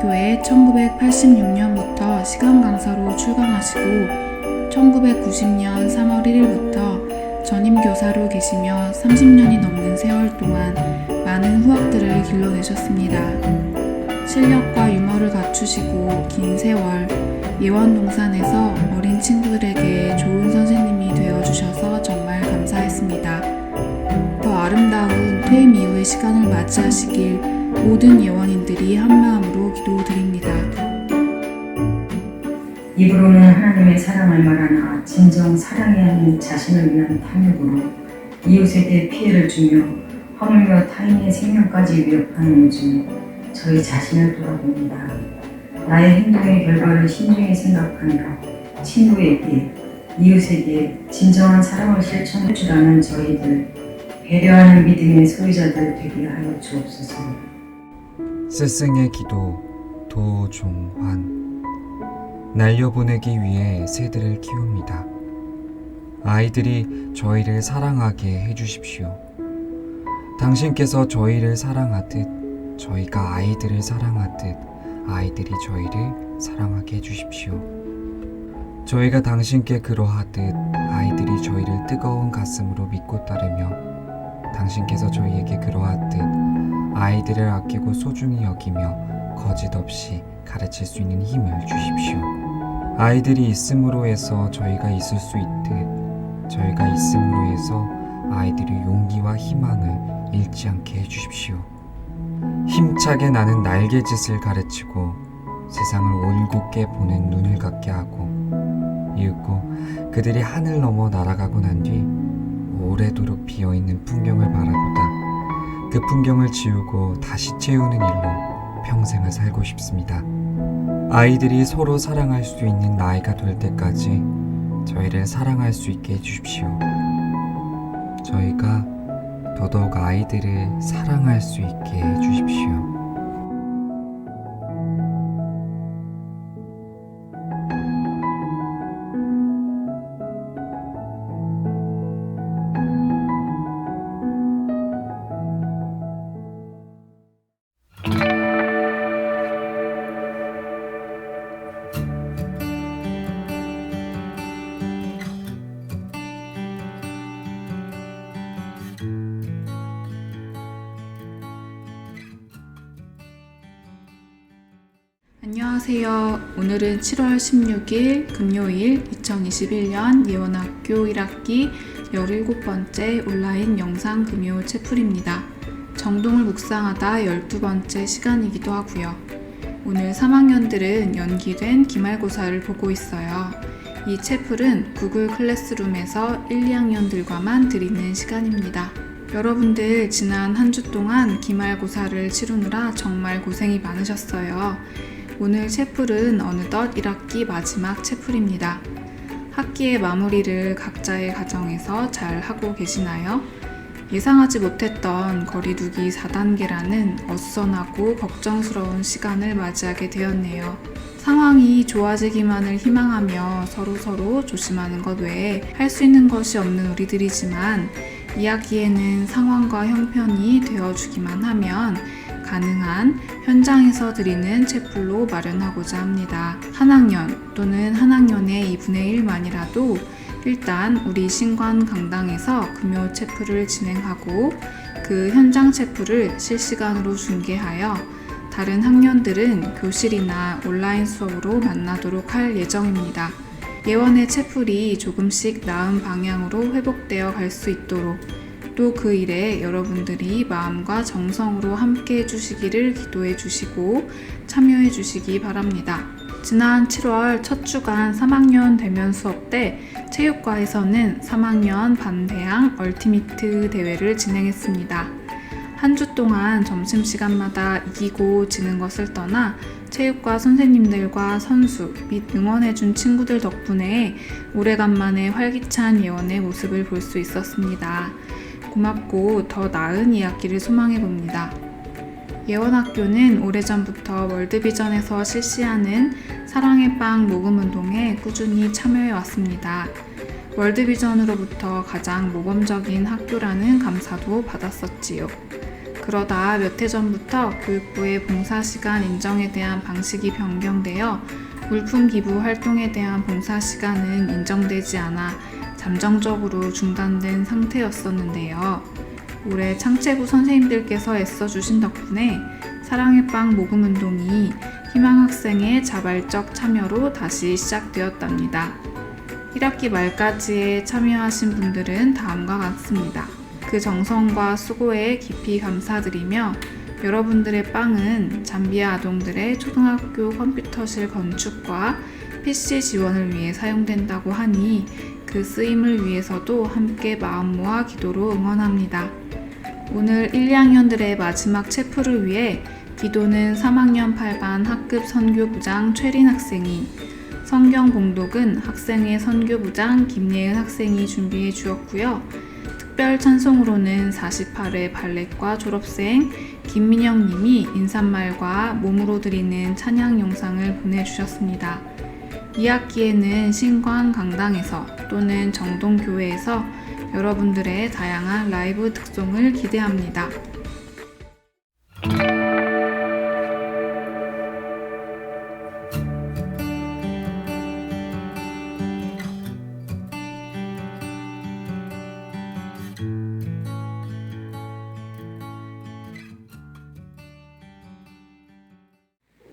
예원학교에 1986년부터 시간 강사로 출강하시고 1990년 3월 1일부터 전임 교사로 계시며 30년이 넘는 세월 동안 많은 후학들을 길러내셨습니다. 실력과 유머를 갖추시고 긴 세월 예원동산에서 어린 친구들에게 좋은 선생님이 되어주셔서 정말 감사했습니다. 더 아름다운 퇴임 이후의 시간을 맞이하시길 모든 예원인들이 한마음으로 기도드립니다. 입으로는 하나님의 사랑을 말하나 진정 사랑해야 하는 자신을 위한 탐욕으로 이웃에게 피해를 주며 허물며 타인의 생명까지 위협하는 요즘 저희 자신을 돌아봅니다. 나의 행동의 결과를 신중히 생각하며 친구에게, 이웃에게 진정한 사랑을 실천할 줄 아는 저희들, 배려하는 믿음의 소유자들 되게 하여 주옵소서. 스승의 기도 도종환. 날려보내기 위해 새들을 키웁니다. 아이들이 저희를 사랑하게 해주십시오. 당신께서 저희를 사랑하듯 저희가 아이들을 사랑하듯 아이들이 저희를 사랑하게 해주십시오. 저희가 당신께 그러하듯 아이들이 저희를 뜨거운 가슴으로 믿고 따르며 당신께서 저희에게 그러하듯 아이들을 아끼고 소중히 여기며 거짓 없이 가르칠 수 있는 힘을 주십시오. 아이들이 있음으로 해서 저희가 있을 수 있듯 저희가 있음으로 해서 아이들이 용기와 희망을 잃지 않게 해주십시오. 힘차게 나는 날개짓을 가르치고 세상을 올곧게 보는 눈을 갖게 하고 이윽고 그들이 하늘 넘어 날아가고 난 뒤 오래도록 비어있는 풍경을 바라보다 그 풍경을 지우고 다시 채우는 일로 평생을 살고 싶습니다. 아이들이 서로 사랑할 수 있는 나이가 될 때까지 저희를 사랑할 수 있게 해주십시오. 저희가 더더욱 아이들을 사랑할 수 있게 해주십시오. 안녕하세요. 오늘은 7월 16일 금요일 2021년 예원학교 1학기 17번째 온라인 영상 금요 채플입니다. 정동을 묵상하다 12번째 시간이기도 하고요. 오늘 3학년들은 연기된 기말고사를 보고 있어요. 이 채플은 구글 클래스룸에서 1, 2학년들과만 드리는 시간입니다. 여러분들 지난 한 주 동안 기말고사를 치르느라 정말 고생이 많으셨어요. 오늘 채플은 어느덧 1학기 마지막 채플입니다. 학기의 마무리를 각자의 가정에서 잘 하고 계시나요? 예상하지 못했던 거리두기 4단계라는 어수선하고 걱정스러운 시간을 맞이하게 되었네요. 상황이 좋아지기만을 희망하며 서로 조심하는 것 외에 할 수 있는 것이 없는 우리들이지만 이학기에는 상황과 형편이 되어주기만 하면 가능한 현장에서 드리는 채플로 마련하고자 합니다. 한 학년 또는 한 학년의 2분의 1만이라도 일단 우리 신관 강당에서 금요 채플을 진행하고 그 현장 채플을 실시간으로 중계하여 다른 학년들은 교실이나 온라인 수업으로 만나도록 할 예정입니다. 예원의 채플이 조금씩 나은 방향으로 회복되어 갈 수 있도록 또 그 일에 여러분들이 마음과 정성으로 함께 해주시기를 기도해 주시고 참여해 주시기 바랍니다. 지난 7월 첫 주간 3학년 대면 수업 때 체육과에서는 3학년 반대항 얼티미트 대회를 진행했습니다. 한 주 동안 점심시간마다 이기고 지는 것을 떠나 체육과 선생님들과 선수 및 응원해준 친구들 덕분에 오래간만에 활기찬 예원의 모습을 볼 수 있었습니다. 고맙고 더 나은 2학기를 소망해봅니다. 예원학교는 오래전부터 월드비전에서 실시하는 사랑의 빵 모금운동에 꾸준히 참여해왔습니다. 월드비전으로부터 가장 모범적인 학교라는 감사도 받았었지요. 그러다 몇 해 전부터 교육부의 봉사시간 인정에 대한 방식이 변경되어 물품 기부 활동에 대한 봉사시간은 인정되지 않아 잠정적으로 중단된 상태였었는데요. 올해 창체부 선생님들께서 애써주신 덕분에 사랑의 빵 모금 운동이 희망학생의 자발적 참여로 다시 시작되었답니다. 1학기 말까지에 참여하신 분들은 다음과 같습니다. 그 정성과 수고에 깊이 감사드리며 여러분들의 빵은 잠비아 아동들의 초등학교 컴퓨터실 건축과 PC 지원을 위해 사용된다고 하니 그 쓰임을 위해서도 함께 마음 모아 기도로 응원합니다. 오늘 1, 2학년들의 마지막 체프를 위해 기도는 3학년 8반 학급 선교부장 최린 학생이, 성경 봉독은 학생회 선교부장 김예은 학생이 준비해 주었고요. 특별 찬송으로는 48회 발렛과 졸업생 김민영 님이 인사말과 몸으로 드리는 찬양 영상을 보내주셨습니다. 2학기에는 신관 강당에서 또는 정동교회에서 여러분들의 다양한 라이브 특송을 기대합니다.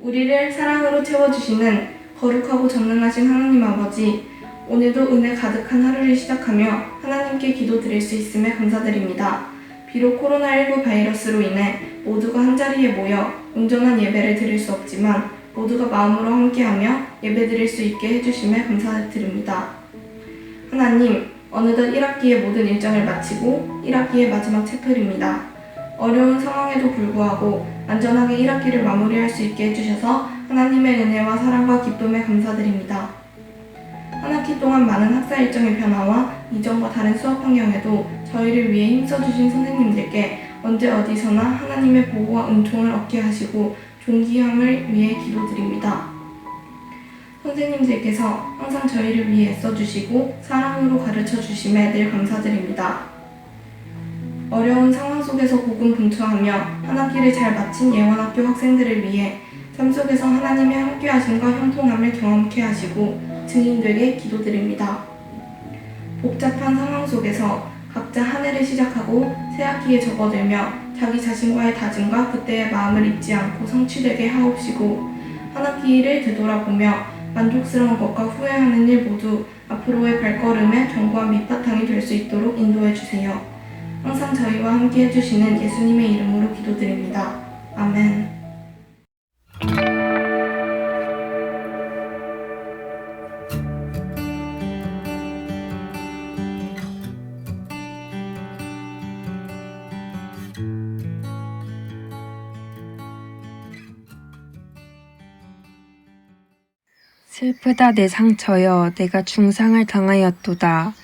우리를 사랑으로 채워주시는 거룩하고 전능하신 하나님 아버지, 오늘도 은혜 가득한 하루를 시작하며 하나님께 기도드릴 수 있음에 감사드립니다. 비록 코로나19 바이러스로 인해 모두가 한자리에 모여 온전한 예배를 드릴 수 없지만 모두가 마음으로 함께하며 예배드릴 수 있게 해주심에 감사드립니다. 하나님, 어느덧 1학기의 모든 일정을 마치고 1학기의 마지막 채플입니다. 어려운 상황에도 불구하고 안전하게 1학기를 마무리할 수 있게 해주셔서 하나님의 은혜와 사랑과 기쁨에 감사드립니다. 한 학기 동안 많은 학사 일정의 변화와 이전과 다른 수업 환경에도 저희를 위해 힘써주신 선생님들께 언제 어디서나 하나님의 보호와 은총을 얻게 하시고 존귀함을 위해 기도드립니다. 선생님들께서 항상 저희를 위해 애써주시고 사랑으로 가르쳐주심에 늘 감사드립니다. 어려운 상황 속에서 고군분투하며 한 학기를 잘 마친 예원학교 학생들을 위해 삶 속에서 하나님의 함께하심과 형통함을 경험케 하시고 증인되게 기도드립니다. 복잡한 상황 속에서 각자 한 해를 시작하고 새 학기에 접어들며 자기 자신과의 다짐과 그때의 마음을 잊지 않고 성취되게 하옵시고 한 학기를 되돌아보며 만족스러운 것과 후회하는 일 모두 앞으로의 발걸음에 견고한 밑바탕이 될 수 있도록 인도해 주세요. 항상 저희와 함께 해주시는 예수님의 이름으로 기도드립니다. 아멘. 슬프다 내 상처여 내가 중상을 당하였도다.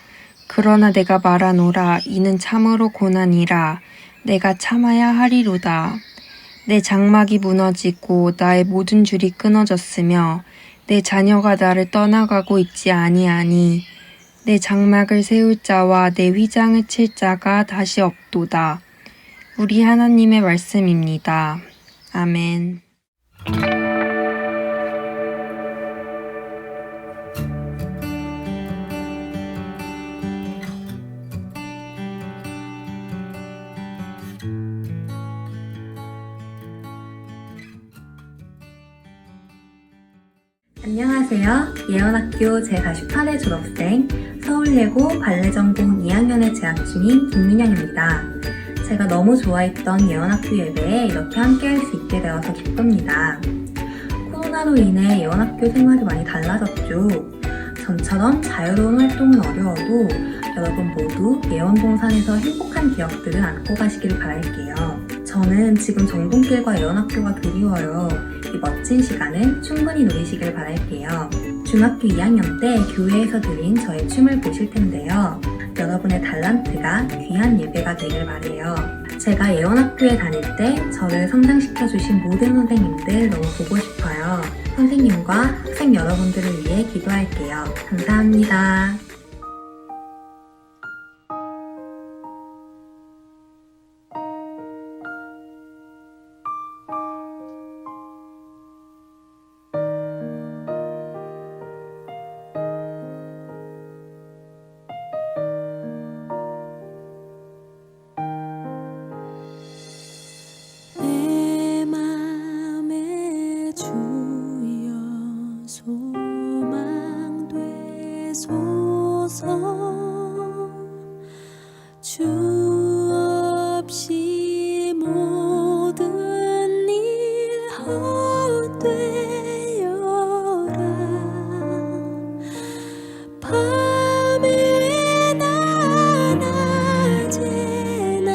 그러나 내가 말하노라 이는 참으로 고난이라 내가 참아야 하리로다. 내 장막이 무너지고 나의 모든 줄이 끊어졌으며 내 자녀가 나를 떠나가고 있지 아니하니 내 장막을 세울 자와 내 휘장을 칠 자가 다시 없도다. 우리 하나님의 말씀입니다. 아멘. 안녕하세요. 예원학교 제48회 졸업생 서울예고 발레전공 2학년에 재학 중인 김민영입니다. 제가 너무 좋아했던 예원학교 예배에 이렇게 함께할 수 있게 되어서 기쁩니다. 코로나로 인해 예원학교 생활이 많이 달라졌죠. 전처럼 자유로운 활동은 어려워도 여러분 모두 예원봉산에서 행복한 기억들을 안고 가시길 바랄게요. 저는 지금 정동길과 예원학교가 그리워요. 이 멋진 시간을 충분히 누리시길 바랄게요. 중학교 2학년 때 교회에서 드린 저의 춤을 보실 텐데요. 여러분의 달란트가 귀한 예배가 되길 바래요. 제가 예원학교에 다닐 때 저를 성장시켜주신 모든 선생님들 너무 보고 싶어요. 선생님과 학생 여러분들을 위해 기도할게요. 감사합니다. 하소서. 주 없이 모든 일 헛되어라. 밤에나 낮에나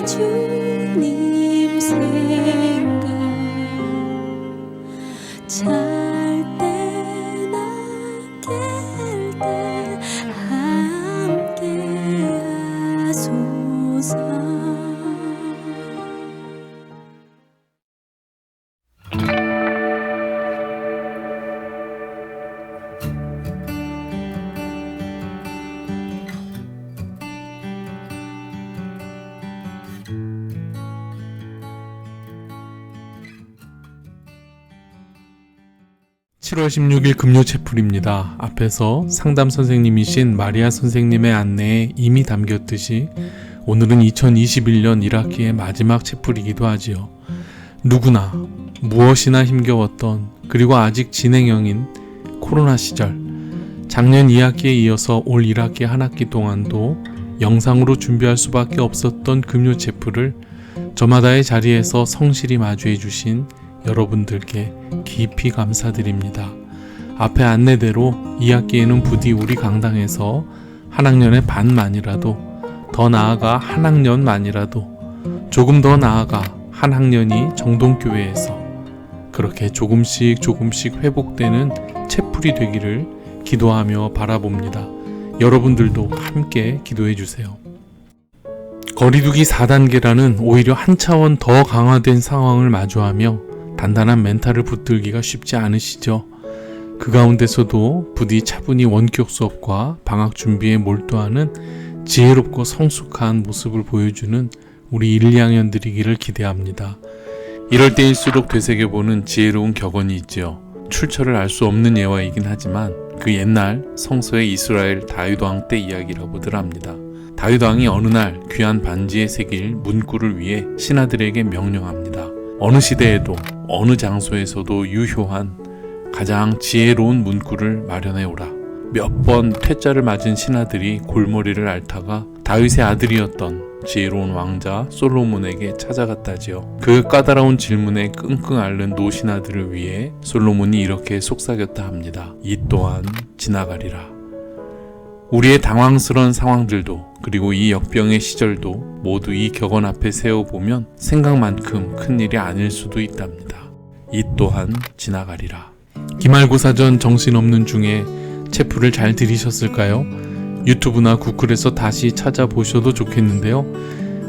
주님 생각, 잘 때나 깰 때 함께 하소서. (7월 16일) 금요 채플입니다. 앞에서 상담 선생님이신 마리아 선생님의 안내에 이미 담겼듯이 오늘은 2021년 1학기의 마지막 채플이기도 하지요. 누구나 무엇이나 힘겨웠던, 그리고 아직 진행형인 코로나 시절, 작년 2학기에 이어서 올 1학기 한 학기 동안도 영상으로 준비할 수밖에 없었던 금요 채플을 저마다의 자리에서 성실히 마주해 주신 여러분들께 깊이 감사드립니다. 앞에 안내대로 2학기에는 부디 우리 강당에서 한 학년의 반만이라도, 더 나아가 한 학년만이라도, 조금 더 나아가 한 학년이 정동교회에서 그렇게 조금씩 회복되는 채플이 되기를 기도하며 바라봅니다. 여러분들도 함께 기도해 주세요. 거리두기 4단계라는 오히려 한 차원 더 강화된 상황을 마주하며 단단한 멘탈을 붙들기가 쉽지 않으시죠? 그 가운데서도 부디 차분히 원격 수업과 방학 준비에 몰두하는 지혜롭고 성숙한 모습을 보여주는 우리 1, 2학년들이기를 기대합니다. 이럴 때일수록 되새겨보는 지혜로운 격언이 있지요. 출처를 알 수 없는 예화이긴 하지만 그 옛날 성서의 이스라엘 다윗왕 때 이야기라고들 합니다. 다윗왕이 어느 날 귀한 반지에 새길 문구를 위해 신하들에게 명령합니다. 어느 시대에도 어느 장소에서도 유효한 가장 지혜로운 문구를 마련해오라. 몇 번 퇴짜를 맞은 신하들이 골머리를 앓다가 다윗의 아들이었던 지혜로운 왕자 솔로몬에게 찾아갔다지요. 그 까다로운 질문에 끙끙 앓는 노신하들을 위해 솔로몬이 이렇게 속삭였다 합니다. 이 또한 지나가리라. 우리의 당황스러운 상황들도, 그리고 이 역병의 시절도 모두 이 격언 앞에 세워보면 생각만큼 큰일이 아닐 수도 있답니다. 이 또한 지나가리라. 기말고사 전 정신없는 중에 채플을 잘 들으셨을까요? 유튜브나 구글에서 다시 찾아보셔도 좋겠는데요.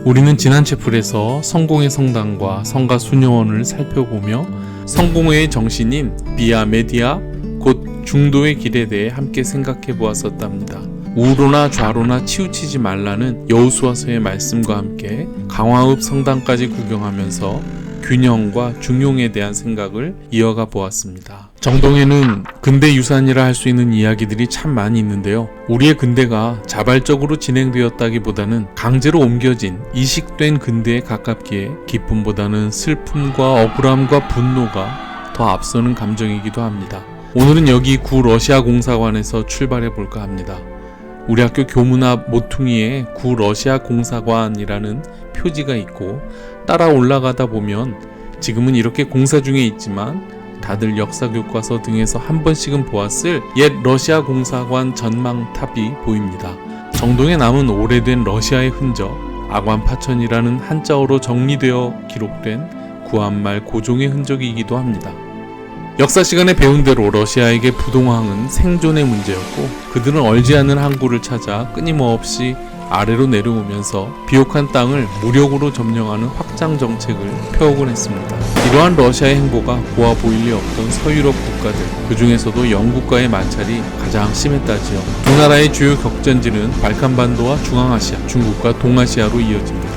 우리는 지난 채플에서 성공의 성당과 성가 수녀원을 살펴보며 성공의 정신인 비아 메디아, 곧 중도의 길에 대해 함께 생각해 보았었답니다. 우로나 좌로나 치우치지 말라는 여호수아서의 말씀과 함께 강화읍 성당까지 구경하면서 균형과 중용에 대한 생각을 이어가 보았습니다. 정동에는 근대 유산이라 할 수 있는 이야기들이 참 많이 있는데요. 우리의 근대가 자발적으로 진행되었다기보다는 강제로 옮겨진 이식된 근대에 가깝기에 기쁨보다는 슬픔과 억울함과 분노가 더 앞서는 감정이기도 합니다. 오늘은 여기 구 러시아 공사관에서 출발해 볼까 합니다. 우리 학교 교문 앞 모퉁이에 구 러시아 공사관이라는 표지가 있고 따라 올라가다 보면 지금은 이렇게 공사 중에 있지만 다들 역사 교과서 등에서 한 번씩은 보았을 옛 러시아 공사관 전망탑이 보입니다. 정동에 남은 오래된 러시아의 흔적, 아관파천이라는 한자어로 정리되어 기록된 구한말 고종의 흔적이기도 합니다. 역사 시간에 배운 대로 러시아에게 부동항은 생존의 문제였고 그들은 얼지 않는 항구를 찾아 끊임없이 아래로 내려오면서 비옥한 땅을 무력으로 점령하는 확장 정책을 펴오곤 했습니다. 이러한 러시아의 행보가 고와 보일 리 없던 서유럽 국가들, 그 중에서도 영국과의 마찰이 가장 심했다지요. 두 나라의 주요 격전지는 발칸반도와 중앙아시아, 중국과 동아시아로 이어집니다.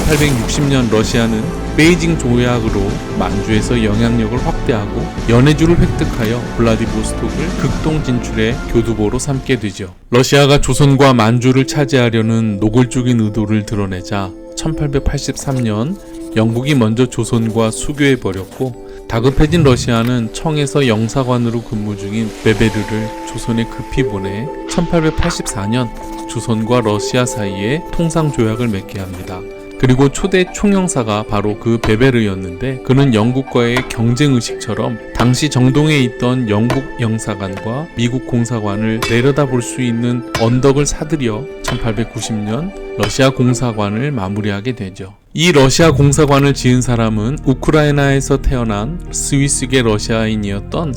1860년 러시아는 베이징 조약으로 만주에서 영향력을 확대하고 연해주를 획득하여 블라디보스톡을 극동 진출의 교두보로 삼게 되죠. 러시아가 조선과 만주를 차지하려는 노골적인 의도를 드러내자 1883년 영국이 먼저 조선과 수교해버렸고 다급해진 러시아는 청에서 영사관으로 근무 중인 베베르를 조선에 급히 보내 1884년 조선과 러시아 사이에 통상조약을 맺게 합니다. 그리고 초대 총영사가 바로 그 베베르였는데 그는 영국과의 경쟁의식처럼 당시 정동에 있던 영국 영사관과 미국 공사관을 내려다볼 수 있는 언덕을 사들여 1890년 러시아 공사관을 마무리하게 되죠. 이 러시아 공사관을 지은 사람은 우크라이나에서 태어난 스위스계 러시아인이었던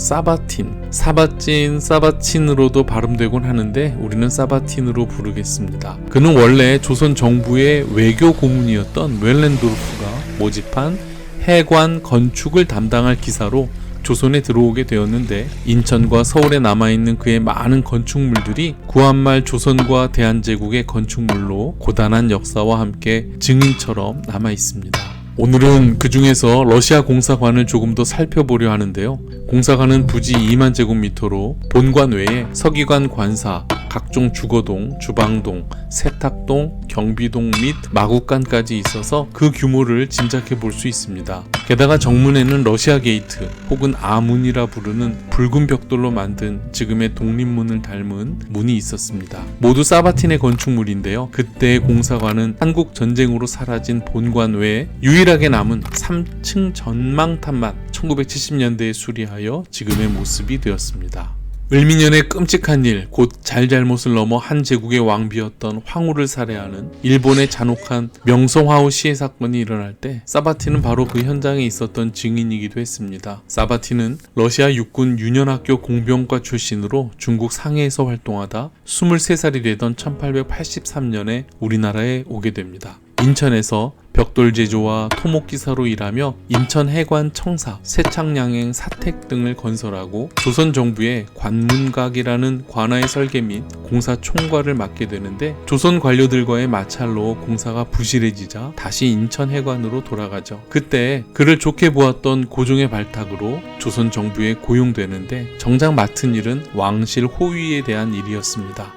사바틴으로도 발음되곤 하는데 우리는 사바틴으로 부르겠습니다. 그는 원래 조선 정부의 외교 고문이었던 웰렌도르프가 모집한 해관 건축을 담당할 기사로 조선에 들어오게 되었는데 인천과 서울에 남아있는 그의 많은 건축물들이 구한말 조선과 대한제국의 건축물로 고단한 역사와 함께 증인처럼 남아있습니다. 오늘은 그 중에서 러시아 공사관을 조금 더 살펴보려 하는데요. 공사관은 부지 2만 제곱미터로 본관 외에 서기관 관사, 각종 주거동, 주방동, 세탁동, 경비동 및 마구간까지 있어서 그 규모를 짐작해 볼 수 있습니다. 게다가 정문에는 러시아 게이트 혹은 아문이라 부르는 붉은 벽돌로 만든 지금의 독립문을 닮은 문이 있었습니다. 모두 사바틴의 건축물인데요. 그때의 공사관은 한국 전쟁으로 사라진 본관 외에 유일하게 남은 3층 전망탑만 1970년대에 수리하여 지금의 모습이 되었습니다. 을미년의 끔찍한 일, 곧 잘잘못을 넘어 한 제국의 왕비였던 황후를 살해하는 일본의 잔혹한 명성황후 시해 사건이 일어날 때 사바틴은 바로 그 현장에 있었던 증인이기도 했습니다. 사바틴은 러시아 육군 유년학교 공병과 출신으로 중국 상해에서 활동하다 23살이 되던 1883년에 우리나라에 오게 됩니다. 인천에서 벽돌 제조와 토목 기사로 일하며 인천 해관 청사, 세창양행 사택 등을 건설하고 조선 정부의 관문각이라는 관아의 설계 및 공사 총괄을 맡게 되는데 조선 관료들과의 마찰로 공사가 부실해지자 다시 인천 해관으로 돌아가죠. 그때 그를 좋게 보았던 고종의 발탁으로 조선 정부에 고용되는데 정작 맡은 일은 왕실 호위에 대한 일이었습니다.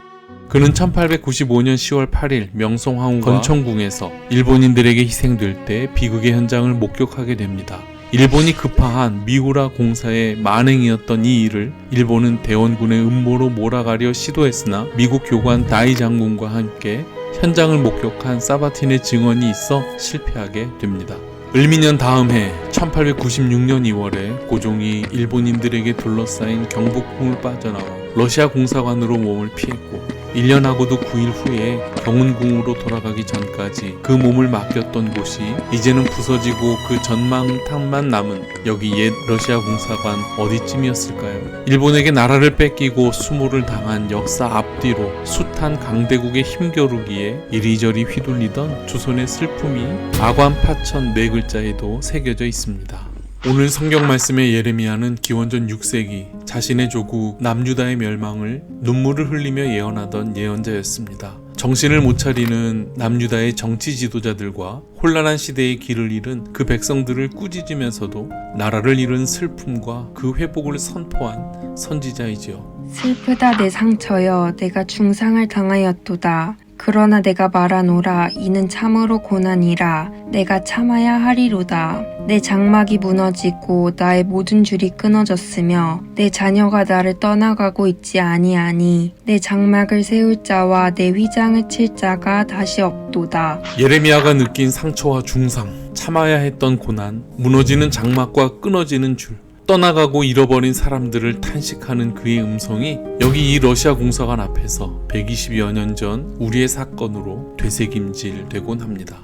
그는 1895년 10월 8일 명성황후가 건천궁에서 일본인들에게 희생될 때 비극의 현장을 목격하게 됩니다. 일본이 급파한 미우라 공사의 만행이었던 이 일을 일본은 대원군의 음모로 몰아가려 시도했으나 미국 교관 다이 장군과 함께 현장을 목격한 사바틴의 증언이 있어 실패하게 됩니다. 을미년 다음 해 1896년 2월에 고종이 일본인들에게 둘러싸인 경복궁을 빠져나와 러시아 공사관으로 몸을 피했고 1년하고도 9일 후에 경운궁으로 돌아가기 전까지 그 몸을 맡겼던 곳이 이제는 부서지고 그 전망탑만 남은 여기 옛 러시아 공사관 어디쯤이었을까요? 일본에게 나라를 뺏기고 수모를 당한 역사 앞뒤로 숱한 강대국의 힘겨루기에 이리저리 휘둘리던 조선의 슬픔이 아관 파천 네 글자에도 새겨져 있습니다. 오늘 성경 말씀의 예레미야는 기원전 6세기 자신의 조국 남유다의 멸망을 눈물을 흘리며 예언하던 예언자였습니다. 정신을 못 차리는 남유다의 정치 지도자들과 혼란한 시대의 길을 잃은 그 백성들을 꾸짖으면서도 나라를 잃은 슬픔과 그 회복을 선포한 선지자이지요. 슬프다 내 상처여 내가 중상을 당하였도다. 그러나 내가 말하노라 이는 참으로 고난이라 내가 참아야 하리로다. 내 장막이 무너지고 나의 모든 줄이 끊어졌으며 내 자녀가 나를 떠나가고 있지 아니하니 내 장막을 세울 자와 내 휘장을 칠 자가 다시 없도다. 예레미야가 느낀 상처와 중상, 참아야 했던 고난, 무너지는 장막과 끊어지는 줄, 떠나가고 잃어버린 사람들을 탄식하는 그의 음성이 여기 이 러시아 공사관 앞에서 120여 년 전 우리의 사건으로 되새김질되곤 합니다.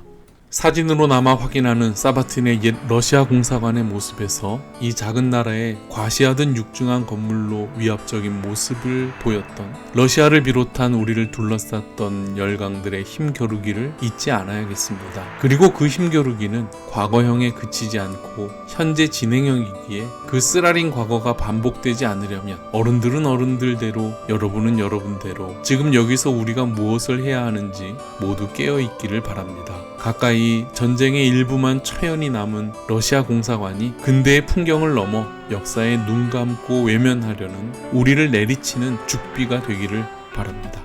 사진으로 남아 확인하는 사바틴의 옛 러시아 공사관의 모습에서 이 작은 나라의 과시하던 육중한 건물로 위압적인 모습을 보였던 러시아를 비롯한 우리를 둘러쌌던 열강들의 힘겨루기를 잊지 않아야겠습니다. 그리고 그 힘겨루기는 과거형에 그치지 않고 현재 진행형이기에 그 쓰라린 과거가 반복되지 않으려면 어른들은 어른들대로 여러분은 여러분대로 지금 여기서 우리가 무엇을 해야 하는지 모두 깨어있기를 바랍니다. 가까이 전쟁의 일부만 처연이 남은 러시아 공사관이 근대의 풍경을 넘어 역사에 눈 감고 외면하려는 우리를 내리치는 죽비가 되기를 바랍니다.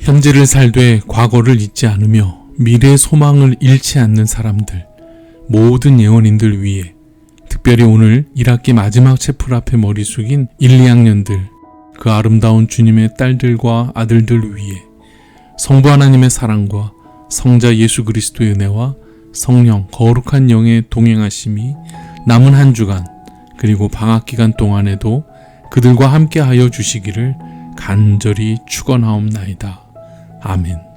현재를 살되 과거를 잊지 않으며 미래의 소망을 잃지 않는 사람들, 모든 예언인들 위해, 특별히 오늘 1학기 마지막 채플 앞에 머리 숙인 1, 2학년들, 그 아름다운 주님의 딸들과 아들들 위해 성부 하나님의 사랑과 성자 예수 그리스도의 은혜와 성령 거룩한 영의 동행하심이 남은 한 주간 그리고 방학 기간 동안에도 그들과 함께 하여 주시기를 간절히 축원하옵나이다. 아멘.